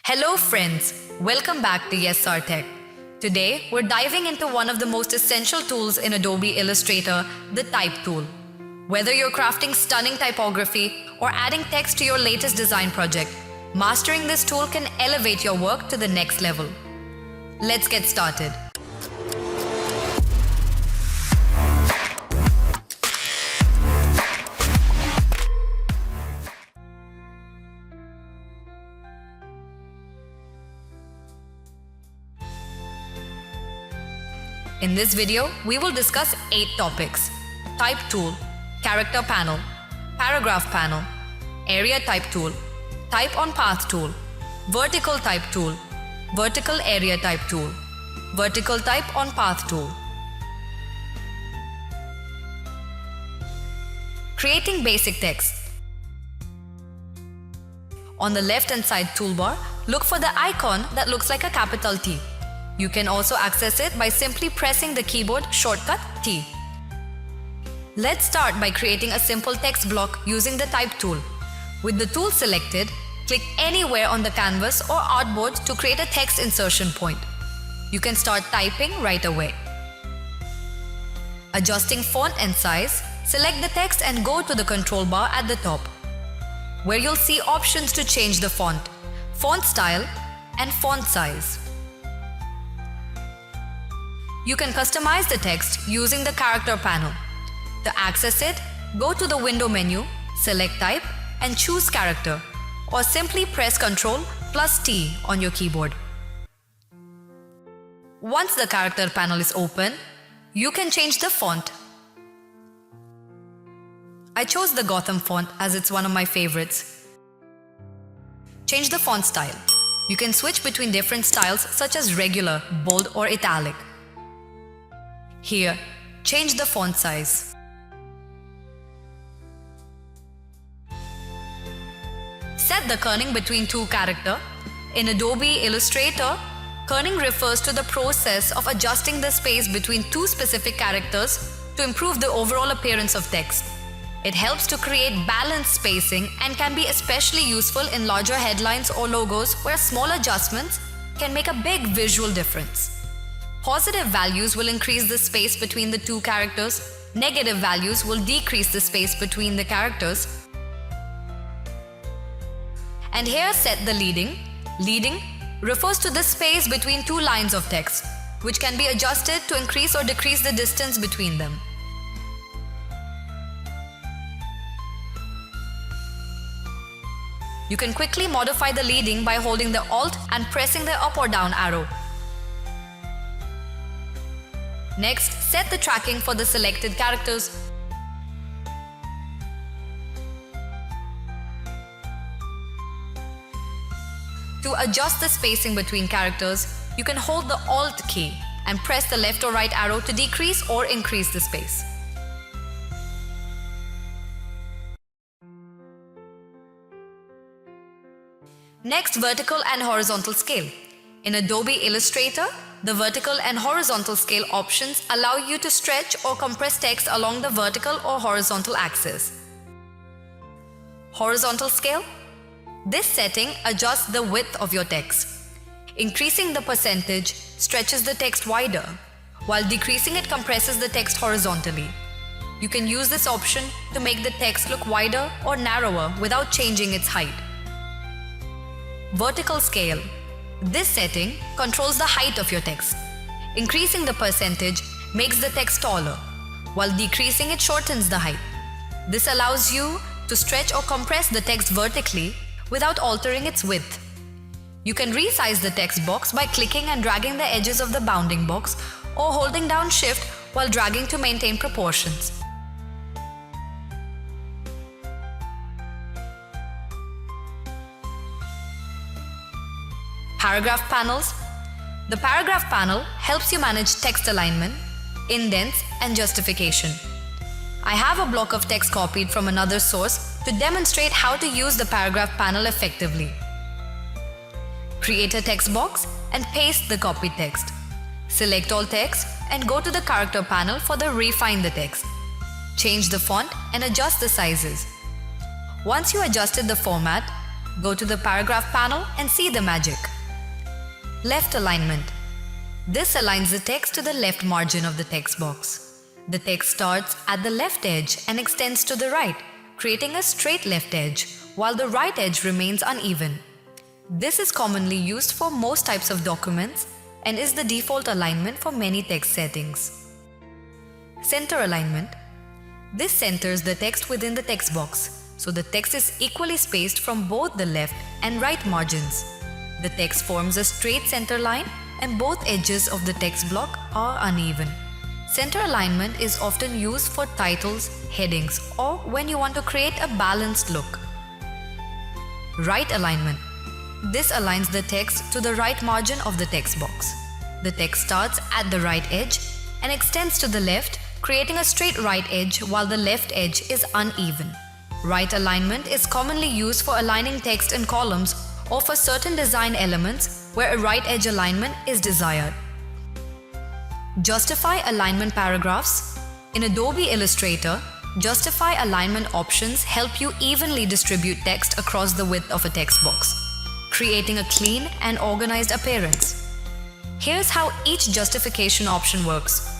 Hello friends, welcome back to Yessaar Tech. Today, we're diving into one of the most essential tools in Adobe Illustrator, the Type tool. Whether you're crafting stunning typography or adding text to your latest design project, mastering this tool can elevate your work to the next level. Let's get started. In this video, we will discuss 8 topics: Type tool, Character panel, Paragraph panel, Area type tool, Type on path tool, Vertical type tool, Vertical area type tool, Vertical type on path tool. Creating basic text. On the left-hand side toolbar, look for the icon that looks like a capital T. You can also access it by simply pressing the keyboard shortcut T. Let's start by creating a simple text block using the Type tool. With the tool selected, click anywhere on the canvas or artboard to create a text insertion point. You can start typing right away. Adjusting font and size, select the text and go to the control bar at the top, where you'll see options to change the font style, and font size. You can customize the text using the Character panel. To access it, go to the window menu, select Type and choose Character, or simply press Ctrl+T on your keyboard. Once the Character panel is open, you can change the font. I chose the Gotham font as it's one of my favorites. Change the font style. You can switch between different styles such as regular, bold or italic. Here, change the font size. Set the kerning between two characters. In Adobe Illustrator, kerning refers to the process of adjusting the space between two specific characters to improve the overall appearance of text. It helps to create balanced spacing and can be especially useful in larger headlines or logos where small adjustments can make a big visual difference. Positive values will increase the space between the two characters. Negative values will decrease the space between the characters. And here set the leading. Leading refers to the space between two lines of text, which can be adjusted to increase or decrease the distance between them. You can quickly modify the leading by holding the Alt and pressing the up or down arrow. Next, set the tracking for the selected characters. To adjust the spacing between characters, you can hold the Alt key and press the left or right arrow to decrease or increase the space. Next, vertical and horizontal scale. In Adobe Illustrator, the vertical and horizontal scale options allow you to stretch or compress text along the vertical or horizontal axis. Horizontal scale. This setting adjusts the width of your text. Increasing the percentage stretches the text wider, while decreasing it compresses the text horizontally. You can use this option to make the text look wider or narrower without changing its height. Vertical scale. This setting controls the height of your text. Increasing the percentage makes the text taller, while decreasing it shortens the height. This allows you to stretch or compress the text vertically without altering its width. You can resize the text box by clicking and dragging the edges of the bounding box or holding down Shift while dragging to maintain proportions. Paragraph panels. The Paragraph panel helps you manage text alignment, indents, and justification. I have a block of text copied from another source to demonstrate how to use the Paragraph panel effectively. Create a text box and paste the copied text. Select all text and go to the Character panel for the Refine the text. Change the font and adjust the sizes. Once you adjusted the format, Go to the paragraph panel and see the magic. Left alignment. This aligns the text to the left margin of the text box. The text starts at the left edge and extends to the right, creating a straight left edge, while the right edge remains uneven. This is commonly used for most types of documents and is the default alignment for many text settings. Center alignment. This centers the text within the text box, so the text is equally spaced from both the left and right margins. The text forms a straight center line and both edges of the text block are uneven. Center alignment is often used for titles, headings, or when you want to create a balanced look. Right alignment. This aligns the text to the right margin of the text box. The text starts at the right edge and extends to the left, creating a straight right edge while the left edge is uneven. Right alignment is commonly used for aligning text in columns or for certain design elements where a right edge alignment is desired. Justify alignment paragraphs. In Adobe Illustrator, justify alignment options help you evenly distribute text across the width of a text box, creating a clean and organized appearance. Here's how each justification option works.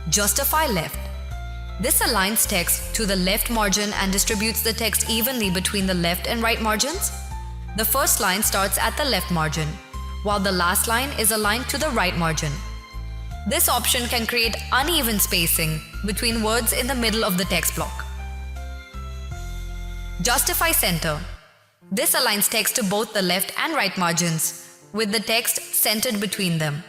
Justify left. This aligns text to the left margin and distributes the text evenly between the left and right margins. The first line starts at the left margin, while the last line is aligned to the right margin. This option can create uneven spacing between words in the middle of the text block. Justify center. This aligns text to both the left and right margins, with the text centered between them.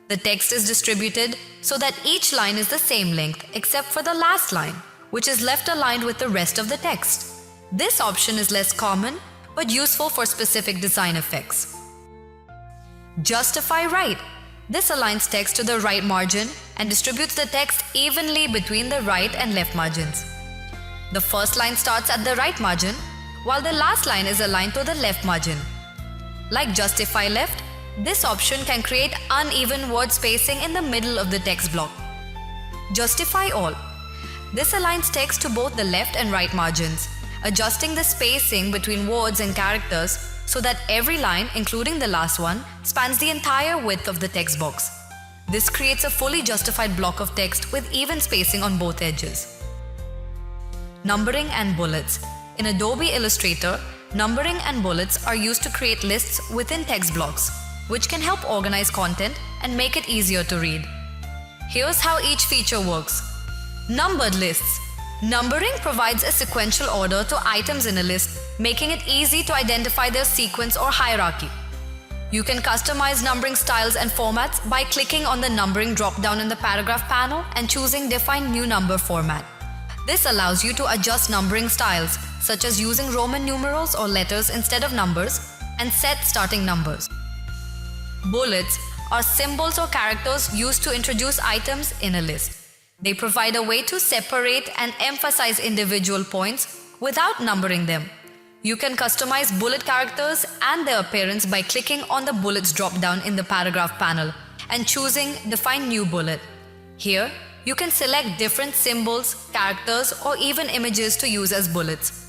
The text is distributed so that each line is the same length except for the last line, which is left aligned with the rest of the text. This option is less common but useful for specific design effects. Justify right. This aligns text to the right margin and distributes the text evenly between the right and left margins. The first line starts at the right margin, while the last line is aligned to the left margin. Like justify left, this option can create uneven word spacing in the middle of the text block. Justify all. This aligns text to both the left and right margins, adjusting the spacing between words and characters so that every line, including the last one, spans the entire width of the text box. This creates a fully justified block of text with even spacing on both edges. Numbering and bullets. In Adobe Illustrator, numbering and bullets are used to create lists within text blocks, which can help organize content and make it easier to read. Here's how each feature works. Numbered lists. Numbering provides a sequential order to items in a list, making it easy to identify their sequence or hierarchy. You can customize numbering styles and formats by clicking on the numbering drop-down in the paragraph panel and choosing Define New Number Format. This allows you to adjust numbering styles, such as using Roman numerals or letters instead of numbers, and set starting numbers. Bullets are symbols or characters used to introduce items in a list. They provide a way to separate and emphasize individual points without numbering them. You can customize bullet characters and their appearance by clicking on the bullets drop-down in the paragraph panel and choosing Define New Bullet. Here, you can select different symbols, characters, or even images to use as bullets.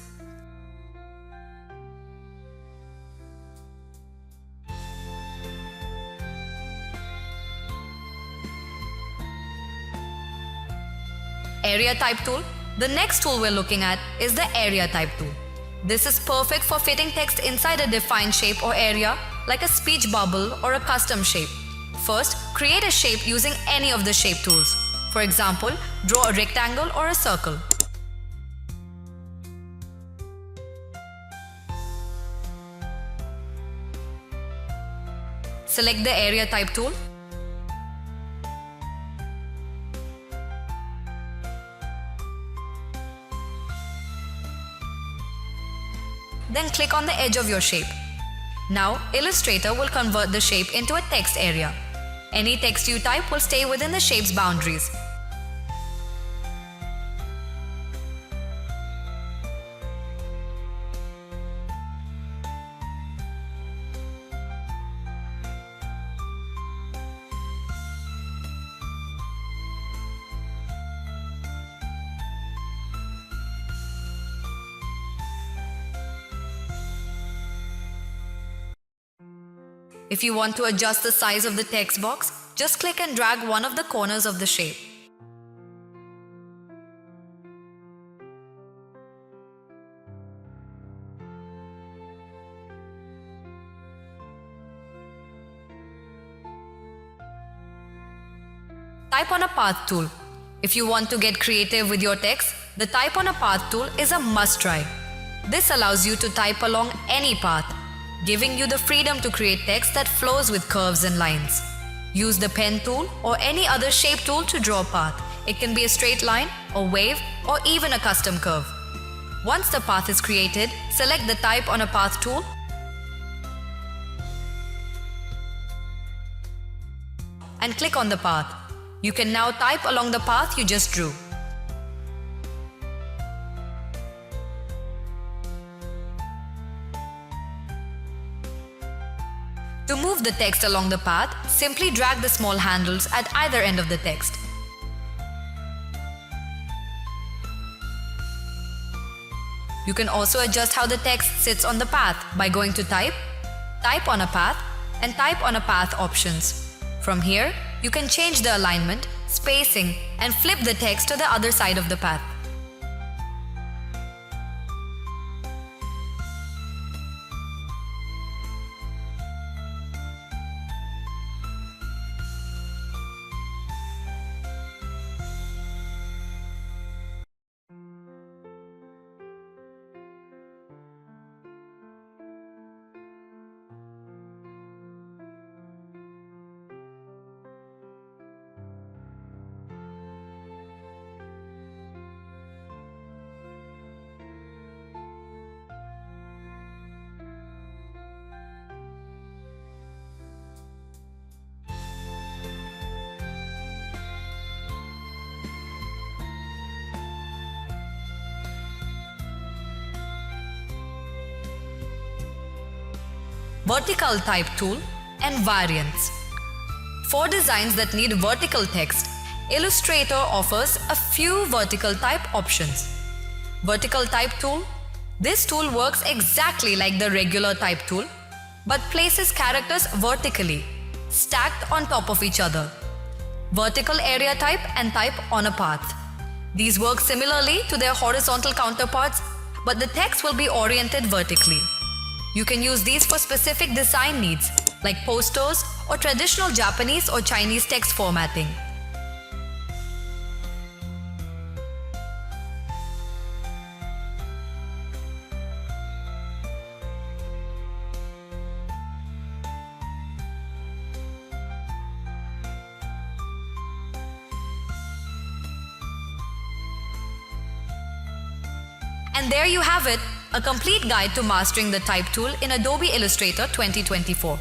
Area Type tool. The next tool we're looking at is the Area Type tool. This is perfect for fitting text inside a defined shape or area, like a speech bubble or a custom shape. First, create a shape using any of the shape tools. For example, draw a rectangle or a circle. Select the Area Type tool. Then click on the edge of your shape. Now, Illustrator will convert the shape into a text area. Any text you type will stay within the shape's boundaries. If you want to adjust the size of the text box, just click and drag one of the corners of the shape. Type on a path tool. If you want to get creative with your text, the Type on a Path tool is a must-try. This allows you to type along any path, giving you the freedom to create text that flows with curves and lines. Use the pen tool or any other shape tool to draw a path. It can be a straight line, a wave, or even a custom curve. Once the path is created, select the Type on a Path tool and click on the path. You can now type along the path you just drew. To move the text along the path, simply drag the small handles at either end of the text. You can also adjust how the text sits on the path by going to Type, Type on a Path, and Type on a Path options. From here, you can change the alignment, spacing, and flip the text to the other side of the path. Vertical Type tool and variants. For designs that need vertical text, Illustrator offers a few vertical type options. Vertical Type tool. This tool works exactly like the regular type tool, but places characters vertically, stacked on top of each other. Vertical area type and Type on a Path. These work similarly to their horizontal counterparts, but the text will be oriented vertically. You can use these for specific design needs, like posters or traditional Japanese or Chinese text formatting. And there you have it, a complete guide to mastering the Type tool in Adobe Illustrator 2024.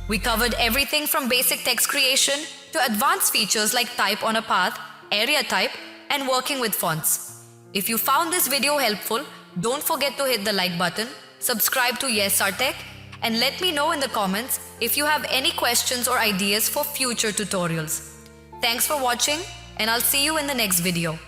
We covered everything from basic text creation to advanced features like Type on a Path, area type, and working with fonts. If you found this video helpful, don't forget to hit the like button, subscribe to Yessaar Tech, and let me know in the comments if you have any questions or ideas for future tutorials. Thanks for watching, and I'll see you in the next video.